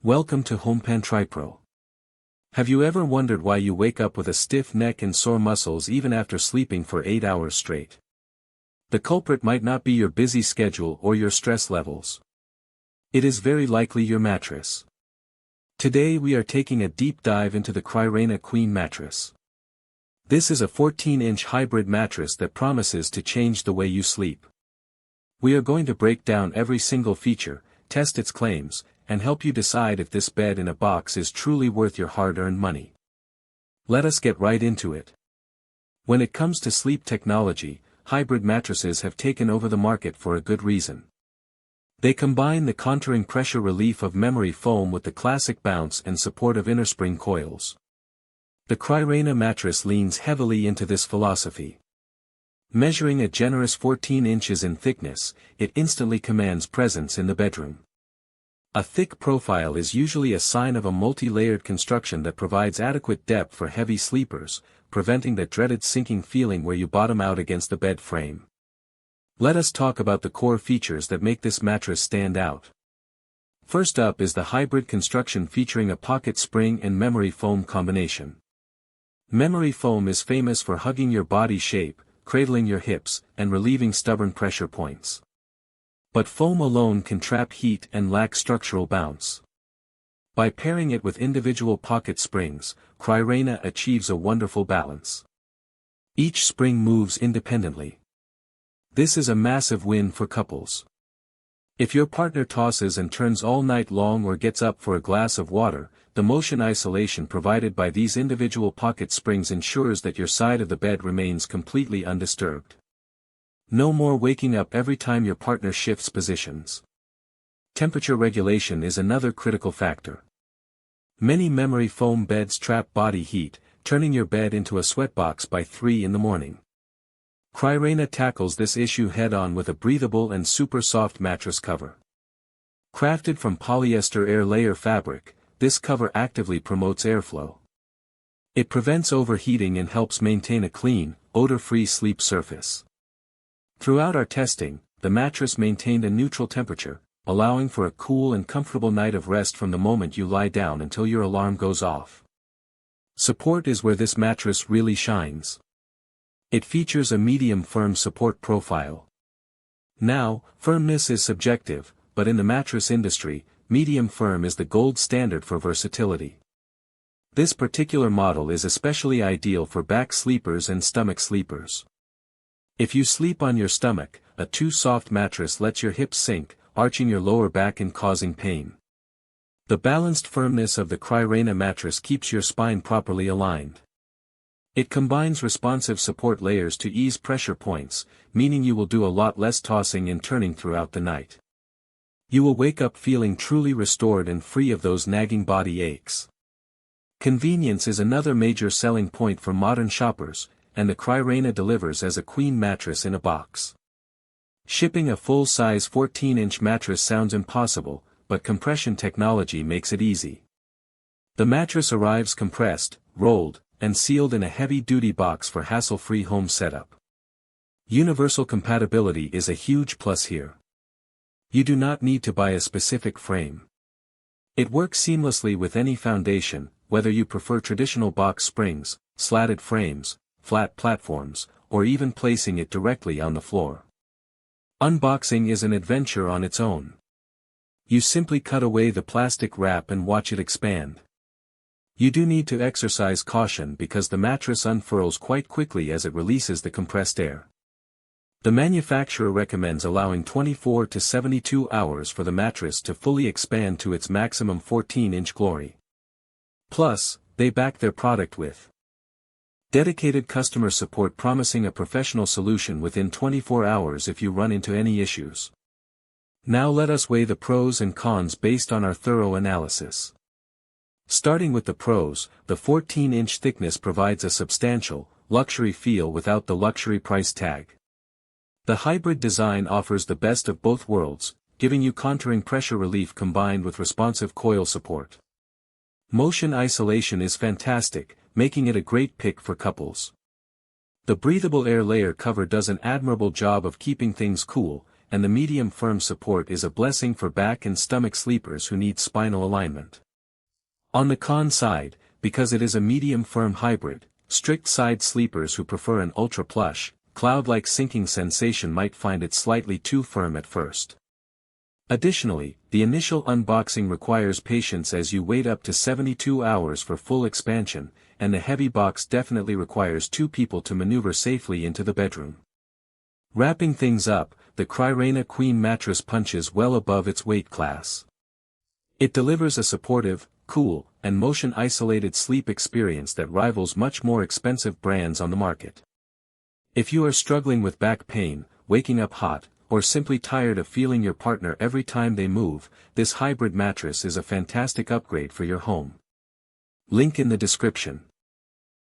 Welcome to HomePan TriPro. Have you ever wondered why you wake up with a stiff neck and sore muscles even after sleeping for 8 hours straight? The culprit might not be your busy schedule or your stress levels. It is very likely your mattress. Today we are taking a deep dive into the CRYREINA Queen mattress. This is a 14-inch hybrid mattress that promises to change the way you sleep. We are going to break down every single feature, test its claims, and help you decide if this bed in a box is truly worth your hard-earned money. Let us get right into it. When it comes to sleep technology, hybrid mattresses have taken over the market for a good reason. They combine the contouring pressure relief of memory foam with the classic bounce and support of innerspring coils. The CRYREINA mattress leans heavily into this philosophy. Measuring a generous 14 inches in thickness, it instantly commands presence in the bedroom. A thick profile is usually a sign of a multi-layered construction that provides adequate depth for heavy sleepers, preventing that dreaded sinking feeling where you bottom out against the bed frame. Let us talk about the core features that make this mattress stand out. First up is the hybrid construction featuring a pocket spring and memory foam combination. Memory foam is famous for hugging your body shape, cradling your hips, and relieving stubborn pressure points. But foam alone can trap heat and lack structural bounce. By pairing it with individual pocket springs, CRYREINA achieves a wonderful balance. Each spring moves independently. This is a massive win for couples. If your partner tosses and turns all night long or gets up for a glass of water, the motion isolation provided by these individual pocket springs ensures that your side of the bed remains completely undisturbed. No more waking up every time your partner shifts positions. Temperature regulation is another critical factor. Many memory foam beds trap body heat, turning your bed into a sweatbox by 3 in the morning. CRYREINA tackles this issue head-on with a breathable and super soft mattress cover. Crafted from polyester air layer fabric, this cover actively promotes airflow. It prevents overheating and helps maintain a clean, odor-free sleep surface. Throughout our testing, the mattress maintained a neutral temperature, allowing for a cool and comfortable night of rest from the moment you lie down until your alarm goes off. Support is where this mattress really shines. It features a medium firm support profile. Now, firmness is subjective, but in the mattress industry, medium firm is the gold standard for versatility. This particular model is especially ideal for back sleepers and stomach sleepers. If you sleep on your stomach, a too soft mattress lets your hips sink, arching your lower back and causing pain. The balanced firmness of the CRYREINA mattress keeps your spine properly aligned. It combines responsive support layers to ease pressure points, meaning you will do a lot less tossing and turning throughout the night. You will wake up feeling truly restored and free of those nagging body aches. Convenience is another major selling point for modern shoppers, and the CRYREINA delivers as a queen mattress in a box. Shipping a full-size 14-inch mattress sounds impossible, but compression technology makes it easy. The mattress arrives compressed, rolled, and sealed in a heavy-duty box for hassle-free home setup. Universal compatibility is a huge plus here. You do not need to buy a specific frame. It works seamlessly with any foundation, whether you prefer traditional box springs, slatted frames, flat platforms, or even placing it directly on the floor. Unboxing is an adventure on its own. You simply cut away the plastic wrap and watch it expand. You do need to exercise caution because the mattress unfurls quite quickly as it releases the compressed air. The manufacturer recommends allowing 24 to 72 hours for the mattress to fully expand to its maximum 14-inch glory. Plus, they back their product with dedicated customer support promising a professional solution within 24 hours if you run into any issues. Now let us weigh the pros and cons based on our thorough analysis. Starting with the pros, the 14-inch thickness provides a substantial, luxury feel without the luxury price tag. The hybrid design offers the best of both worlds, giving you contouring pressure relief combined with responsive coil support. Motion isolation is fantastic, making it a great pick for couples. The breathable air layer cover does an admirable job of keeping things cool, and the medium firm support is a blessing for back and stomach sleepers who need spinal alignment. On the con side, because it is a medium firm hybrid, strict side sleepers who prefer an ultra plush, cloud-like sinking sensation might find it slightly too firm at first. Additionally, the initial unboxing requires patience as you wait up to 72 hours for full expansion, and the heavy box definitely requires 2 people to maneuver safely into the bedroom. Wrapping things up, the CRYREINA Queen mattress punches well above its weight class. It delivers a supportive, cool, and motion-isolated sleep experience that rivals much more expensive brands on the market. If you are struggling with back pain, waking up hot, or simply tired of feeling your partner every time they move, this hybrid mattress is a fantastic upgrade for your home. Link in the description.